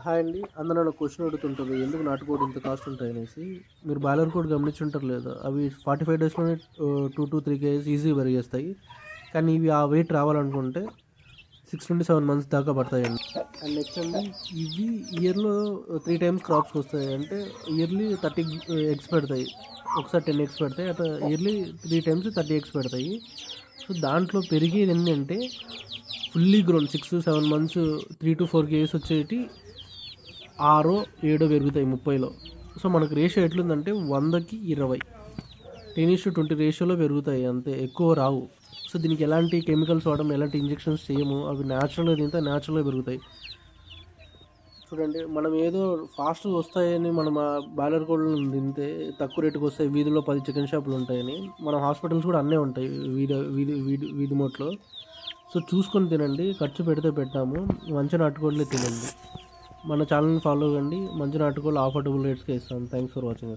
Hi అండి. అందరూ నన్ను క్వశ్చన్ అడుగుతుంటారు. ఎందుకు నాటుకోడి ఇంత కాస్ట్ ఉంటాయనేసి. మీరు బాయిలర్ కోడి గమనించుంటారు లేదా? అవి 45 డేస్‌లోనే 2-3 కేజీస్ ఈజీగా పెరిగేస్తాయి. కానీ ఇవి ఆ వెయిట్ రావాలనుకుంటే 6-7 మంత్స్ దాకా పడతాయండి. అండ్ నెక్స్ట్ అండి, ఇవి ఇయర్‌లో 3 టైమ్స్ క్రాప్స్‌కి వస్తాయి. అంటే ఇయర్లీ 30 ఎగ్స్ పెడతాయి. ఒకసారి 10 ఎగ్స్ పెడతాయి. అట్లా ఇయర్లీ 3 టైమ్స్ 30 ఎగ్స్ పెడతాయి. సో దాంట్లో పెరిగేది ఏంటంటే ఫుల్లీ గ్రోన్ 6-7 మంత్స్ 3-4 కేజీస్ వచ్చేటి 6-7 పెరుగుతాయి 30లో. సో మనకు రేషియో ఎట్లుందంటే 100కి 20, 10:20 రేషియోలో పెరుగుతాయి అంతే, ఎక్కువ రావు. సో దీనికి ఎలాంటి కెమికల్స్ వాడడం, ఎలాంటి ఇంజెక్షన్స్ చేయము. అవి న్యాచురల్గా తింటే న్యాచురల్గా పెరుగుతాయి. చూడండి, మనం ఏదో ఫాస్ట్గా వస్తాయని మనం ఆ బాయిలర్ కోళ్ళను తింటే తక్కువ రేటుకి వస్తాయి, వీధిలో 10 చికెన్ షాపులు ఉంటాయని. మన హాస్పిటల్స్ కూడా అన్నీ ఉంటాయి వీధి వీధి వీధి వీధి మోట్లో. సో చూసుకొని తినండి. ఖర్చు పెడితే పెట్టాము, మంచి నాటుకోళ్ళే తినండి. మన ఛానల్ని ఫాలో అవ్వండి. మంచి నాటుకోళ్ళు అఫోర్డబుల్ రేట్స్కే ఇస్తాం. Thanks for watching.